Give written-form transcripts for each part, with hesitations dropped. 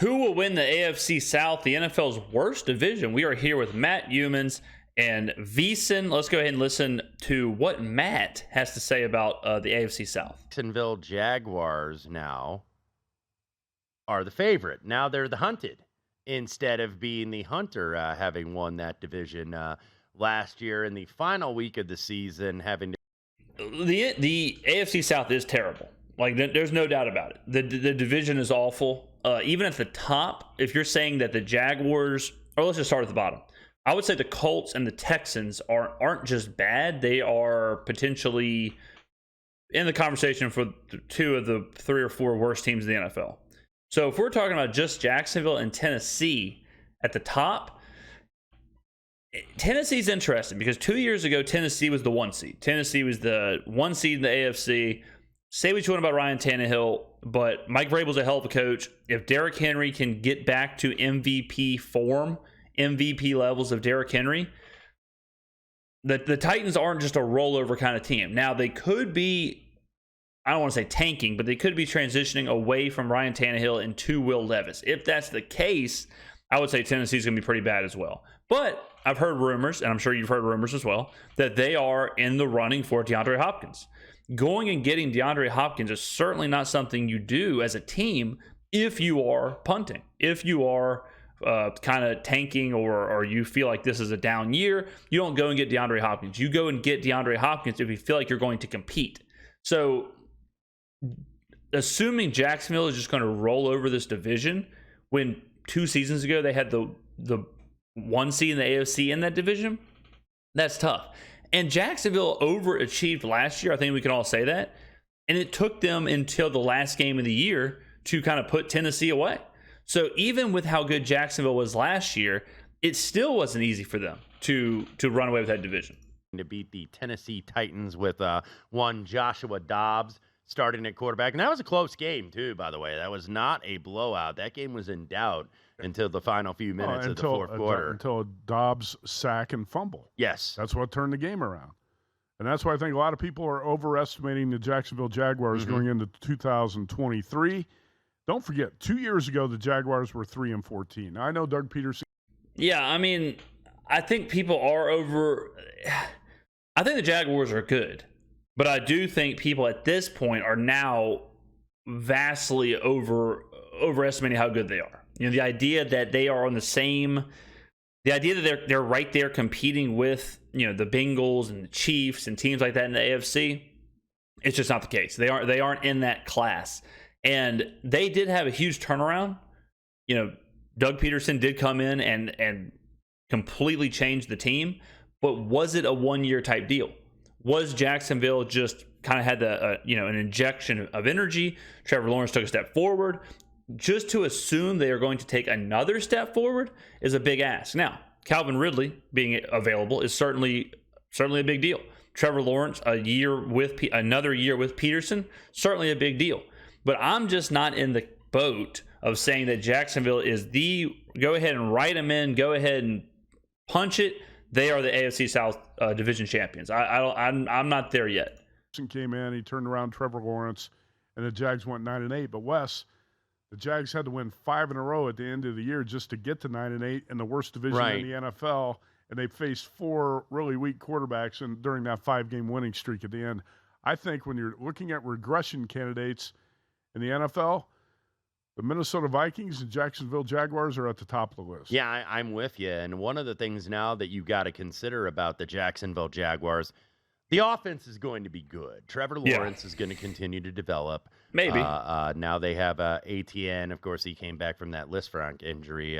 Who will win the AFC South, the NFL's worst division? We are here with Matt Youmans and VSIN. Let's go ahead and listen to what Matt has to say about the AFC South. Jacksonville Jaguars now are the favorite. Now they're the hunted instead of being the hunter, having won that division last year in the final week of the season. The AFC South is terrible. Like, there's no doubt about it. The division is awful. Even at the top, if you're saying that the Jaguars, or let's just start at the bottom, I would say the Colts and the Texans aren't just bad. They are potentially in the conversation for two of the 3 or 4 worst teams in the NFL. So if we're talking about just Jacksonville and Tennessee at the top, Tennessee's interesting because 2 years ago, Tennessee was the 1 seed. Tennessee was the 1 seed in the AFC. Say what you want about Ryan Tannehill, but Mike Vrabel's a hell of a coach. If Derrick Henry can get back to MVP form, MVP levels of Derrick Henry, the Titans aren't just a rollover kind of team. Now, they could be, I don't want to say tanking, but they could be transitioning away from Ryan Tannehill into Will Levis. If that's the case, I would say Tennessee's going to be pretty bad as well. But I've heard rumors, and I'm sure you've heard rumors as well, that they are in the running for DeAndre Hopkins. Going and getting DeAndre Hopkins is certainly not something you do as a team if you are punting, if you are kind of tanking or you feel like this is a down year. You don't go and get DeAndre Hopkins. You go and get DeAndre Hopkins if you feel like you're going to compete. So assuming Jacksonville is just going to roll over this division when 2 seasons ago they had the 1 seed in the AFC in that division, that's tough. And Jacksonville overachieved last year. I think we can all say that. And it took them until the last game of the year to kind of put Tennessee away. So even with how good Jacksonville was last year, it still wasn't easy for them to run away with that division. To beat the Tennessee Titans with one Joshua Dobbs starting at quarterback. And that was a close game, too, by the way. That was not a blowout. That game was in doubt until the final few minutes of the fourth quarter. Until Dobbs' sack and fumble. Yes. That's what turned the game around. And that's why I think a lot of people are overestimating the Jacksonville Jaguars going into 2023. Don't forget, 2 years ago, the Jaguars were 3-14. Now, I know Doug Peterson. Yeah, I mean, I think people are I think the Jaguars are good. But I do think people at this point are now vastly overestimating how good they are. You know, the idea that they are on the idea that they're right there competing with, you know, the Bengals and the Chiefs and teams like that in the AFC, it's just not the case. They aren't in that class. And they did have a huge turnaround. You know, Doug Peterson did come in and completely change the team, but was it a 1-year type deal? Was Jacksonville just kind of had an injection of energy? Trevor Lawrence took a step forward. Just to assume they are going to take another step forward is a big ask. Now, Calvin Ridley being available is certainly a big deal. Trevor Lawrence, another year with Peterson, certainly a big deal. But I'm just not in the boat of saying that Jacksonville is go ahead and write them in, go ahead and punch it. They are the AFC South division champions. I'm not there yet. Came in, he turned around Trevor Lawrence, and the Jags went 9-8. But Wes, the Jags had to win 5 in a row at the end of the year just to get to 9-8 in the worst division in the NFL, and they faced 4 really weak quarterbacks during that 5-game winning streak at the end. I think when you're looking at regression candidates in the NFL, the Minnesota Vikings and Jacksonville Jaguars are at the top of the list. Yeah, I'm with you. And one of the things now that you've got to consider about the Jacksonville Jaguars, the offense is going to be good. Trevor Lawrence is going to continue to develop. Maybe. Now they have ATN. Of course, he came back from that Lisfranc injury.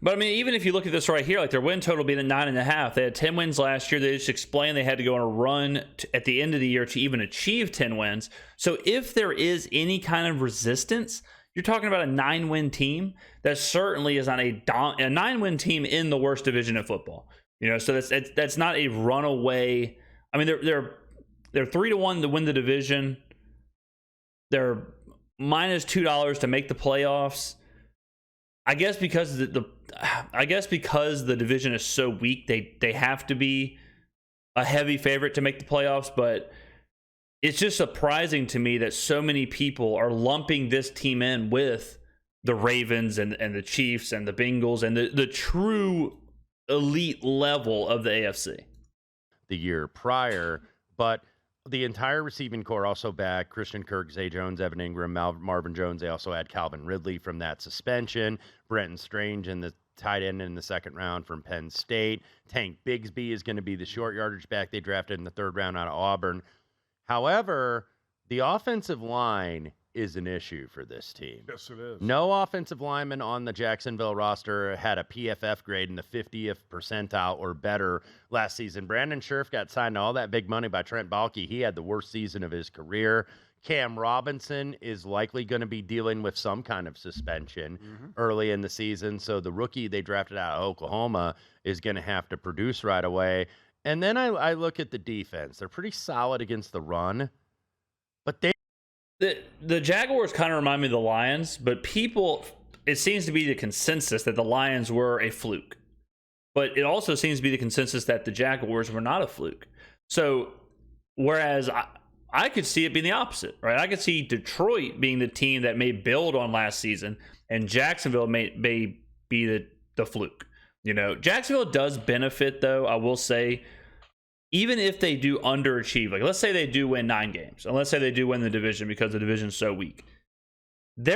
But, I mean, even if you look at this right here, like their win total being at 9.5, they had 10 wins last year. They just explained they had to go on a run at the end of the year to even achieve 10 wins. So if there is any kind of resistance, you're talking about a 9-win team that certainly is not a 9-win team in the worst division of football. You know, so that's not a runaway. I mean, they're 3-1 to win the division. They're -$2 to make the playoffs. I guess because the division is so weak, they have to be a heavy favorite to make the playoffs. But it's just surprising to me that so many people are lumping this team in with the Ravens and the Chiefs and the Bengals and the true elite level of the AFC. The year prior, but the entire receiving core also back. Christian Kirk, Zay Jones, Evan Ingram, Marvin Jones. They also had Calvin Ridley from that suspension. Brenton Strange in the tight end in the second round from Penn State. Tank Bigsby is going to be the short yardage back they drafted in the third round out of Auburn. However, the offensive line is an issue for this team. Yes, it is. No offensive lineman on the Jacksonville roster had a PFF grade in the 50th percentile or better last season. Brandon Scherf got signed to all that big money by Trent Baalke. He had the worst season of his career. Cam Robinson is likely going to be dealing with some kind of suspension early in the season. So the rookie they drafted out of Oklahoma is going to have to produce right away. And then I look at the defense. They're pretty solid against the run, but the Jaguars kind of remind me of the Lions, but it seems to be the consensus that the Lions were a fluke. But it also seems to be the consensus that the Jaguars were not a fluke. So whereas I could see it being the opposite, right? I could see Detroit being the team that may build on last season, and Jacksonville may be the fluke. Jacksonville does benefit, though, I will say, even if they do underachieve. Like, let's say they do win 9 games, and let's say they do win the division because the division is so weak. They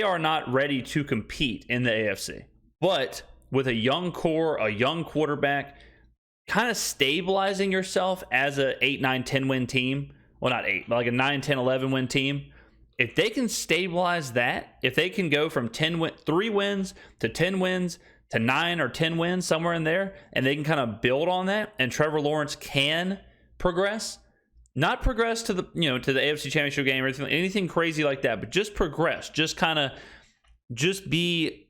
are not ready to compete in the AFC. But with a young core, a young quarterback, kind of stabilizing yourself as a 8, 9, 10 win team. Well, not 8, but like a 9, 10, 11 win team. If they can stabilize that, if they can go from 3 wins to 10 wins to 9 or 10 wins, somewhere in there, and they can kind of build on that, and Trevor Lawrence can progress, not progress to the to the AFC Championship game or anything crazy like that, but just progress, just be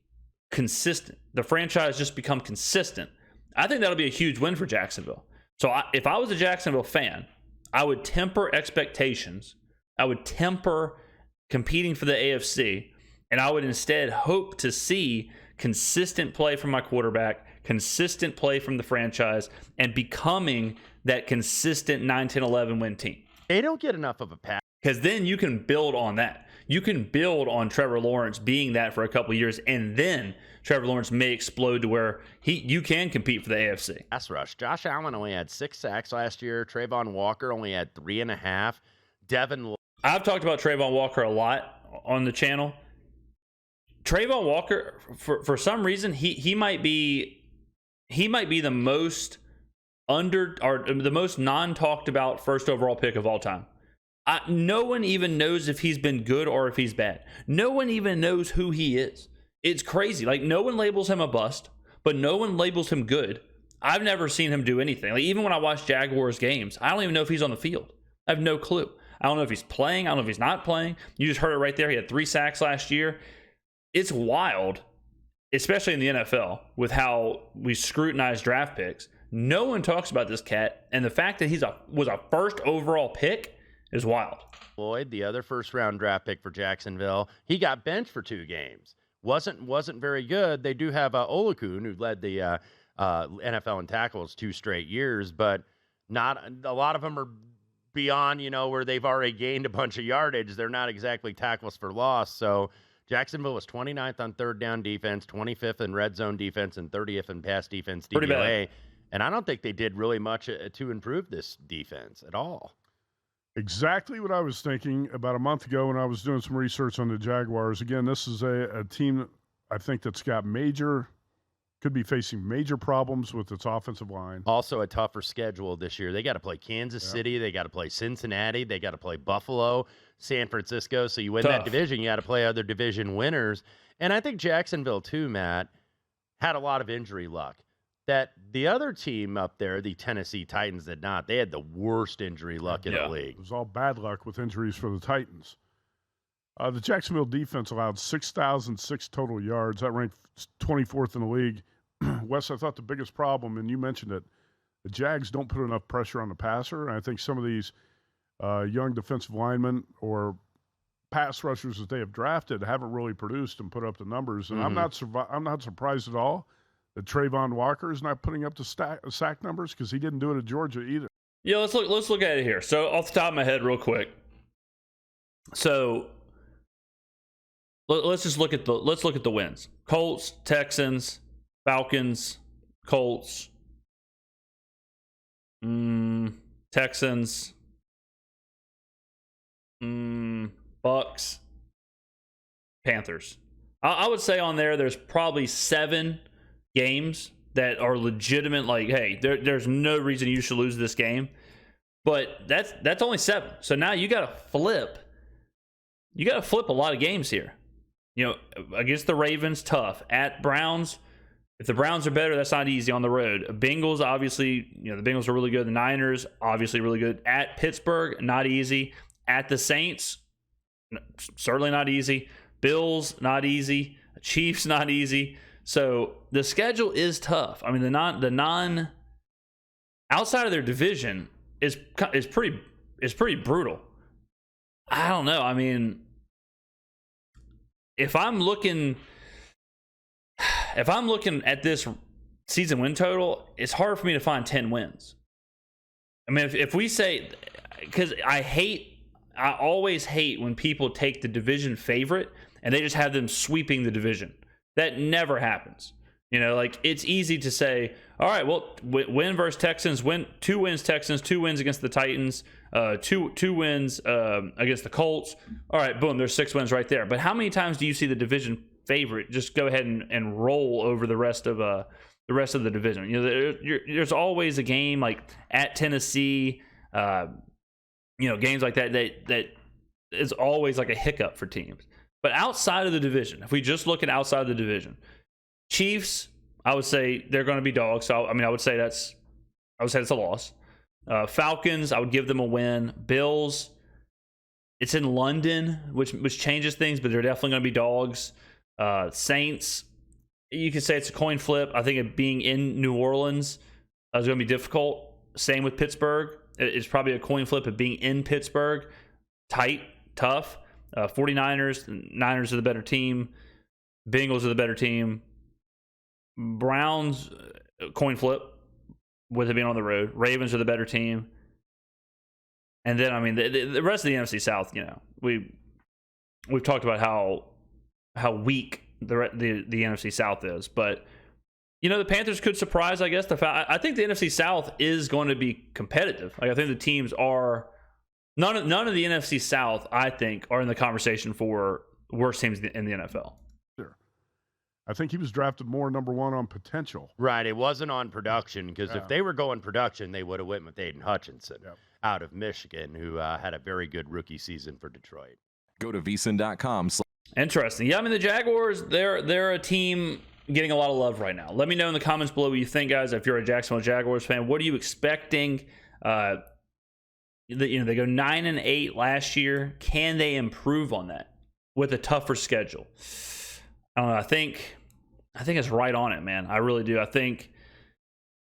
consistent. The franchise just become consistent. I think that'll be a huge win for Jacksonville. So if I was a Jacksonville fan, I would temper expectations. I would temper competing for the AFC, and I would instead hope to see consistent play from my quarterback, consistent play from the franchise, and becoming that consistent 9, 10, 11 win team. They don't get enough of a pass. Because then you can build on that. You can build on Trevor Lawrence being that for a couple of years, and then Trevor Lawrence may explode to where you can compete for the AFC. Pass rush. Josh Allen only had 6 sacks last year. Trayvon Walker only had 3.5. I've talked about Trayvon Walker a lot on the channel. Trayvon Walker, for some reason, he might be the most the most non-talked about first overall pick of all time. No one even knows if he's been good or if he's bad. No one even knows who he is. It's crazy. Like, no one labels him a bust, but no one labels him good. I've never seen him do anything. Like, even when I watch Jaguars games, I don't even know if he's on the field. I have no clue. I don't know if he's playing. I don't know if he's not playing. You just heard it right there. He had 3 sacks last year. It's wild, especially in the NFL, with how we scrutinize draft picks. No one talks about this cat, and the fact that was a first overall pick is wild. Lloyd, the other first-round draft pick for Jacksonville, he got benched for 2 games. Wasn't very good. They do have Olakun, who led the NFL in tackles 2 straight years, but not a lot of them are beyond where they've already gained a bunch of yardage. They're not exactly tackles for loss. So Jacksonville was 29th on third down defense, 25th in red zone defense, and 30th in pass defense DVOA. Pretty bad. And I don't think they did really much to improve this defense at all. Exactly what I was thinking about a month ago when I was doing some research on the Jaguars. Again, this is a team I think that's got could be facing major problems with its offensive line. Also a tougher schedule this year. They got to play Kansas City. They got to play Cincinnati. They got to play Buffalo, San Francisco. So you win that division, you got to play other division winners. And I think Jacksonville too, Matt, had a lot of injury luck. That the other team up there, the Tennessee Titans, did not. They had the worst injury luck in the league. It was all bad luck with injuries for the Titans. The Jacksonville defense allowed 6,006 total yards. That ranked 24th in the league. Wes, I thought the biggest problem, and you mentioned it, the Jags don't put enough pressure on the passer. And I think some of these young defensive linemen or pass rushers that they have drafted haven't really produced and put up the numbers. And I'm not surprised at all that Trayvon Walker is not putting up the sack numbers, because he didn't do it at Georgia either. Yeah, let's look at it here. So off the top of my head real quick. So let's look at the wins. Colts, Texans, Falcons, Colts, Texans, Bucks, Panthers. I would say on there's probably 7 games that are legitimate. Like, hey, there's no reason you should lose this game. But that's only 7. So now you got to flip. You got to flip a lot of games here. You know, against the Ravens, tough. At Browns, if the Browns are better, that's not easy on the road. Bengals, obviously, you know, the Bengals are really good. The Niners, obviously really good. At Pittsburgh, not easy. At the Saints, certainly not easy. Bills, not easy. Chiefs, not easy. So the schedule is tough. I mean, the non outside of their division is pretty brutal. I don't know. I mean, if I'm looking at this season win total, it's hard for me to find 10 wins. I mean, if we say, because I always hate when people take the division favorite and they just have them sweeping the division. That never happens. You know, like, it's easy to say, all right, well, win versus Texans, 2 wins Texans, 2 wins against the Titans, 2 wins against the Colts. All right, boom, there's 6 wins right there. But how many times do you see the division favorite just go ahead and roll over the rest of the division? You know, there's always a game like at Tennessee, you know, games like that is always like a hiccup for teams. But outside of the division, if we just look at outside of the division, Chiefs, I would say they're going to be dogs. So I mean, I would say it's a loss. Falcons, I would give them a win. Bills, it's in London, which changes things, but they're definitely going to be dogs. Saints, you could say it's a coin flip. I think it being in New Orleans is going to be difficult. Same with Pittsburgh. It's probably a coin flip of being in Pittsburgh. Tight, tough. 49ers, Niners are the better team. Bengals are the better team. Browns, coin flip with it being on the road. Ravens are the better team. And then, I mean, the rest of the NFC South, you know, we've talked about how weak the NFC South is. But, you know, the Panthers could surprise, I guess. I think the NFC South is going to be competitive. Like, I think the teams are... None of the NFC South, I think, are in the conversation for worst teams in the NFL. Sure. I think he was drafted more number 1 on potential. Right. It wasn't on production, because if they were going production, they would have went with Aiden Hutchinson out of Michigan, who had a very good rookie season for Detroit. Go to VSIN.com. Interesting. Yeah, I mean, the Jaguars, they're a team getting a lot of love right now. Let me know in the comments below what you think, guys. If you're a Jacksonville Jaguars fan, what are you expecting? You know, they go 9-8 last year. Can they improve on that with a tougher schedule? I don't know. I think it's right on it, man. I really do. I think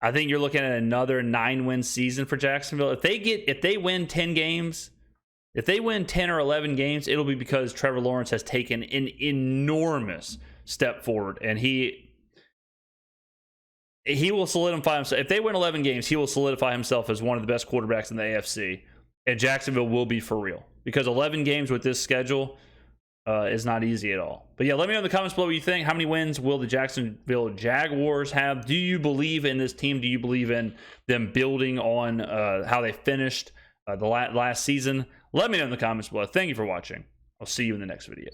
you're looking at another 9-win season for Jacksonville. If they win 10 games, if they win 10 or 11 games, it'll be because Trevor Lawrence has taken an enormous step forward, and he will solidify himself. If they win 11 games, he will solidify himself as one of the best quarterbacks in the AFC. And Jacksonville will be for real. Because 11 games with this schedule is not easy at all. But yeah, let me know in the comments below what you think. How many wins will the Jacksonville Jaguars have? Do you believe in this team? Do you believe in them building on how they finished the last season? Let me know in the comments below. Thank you for watching. I'll see you in the next video.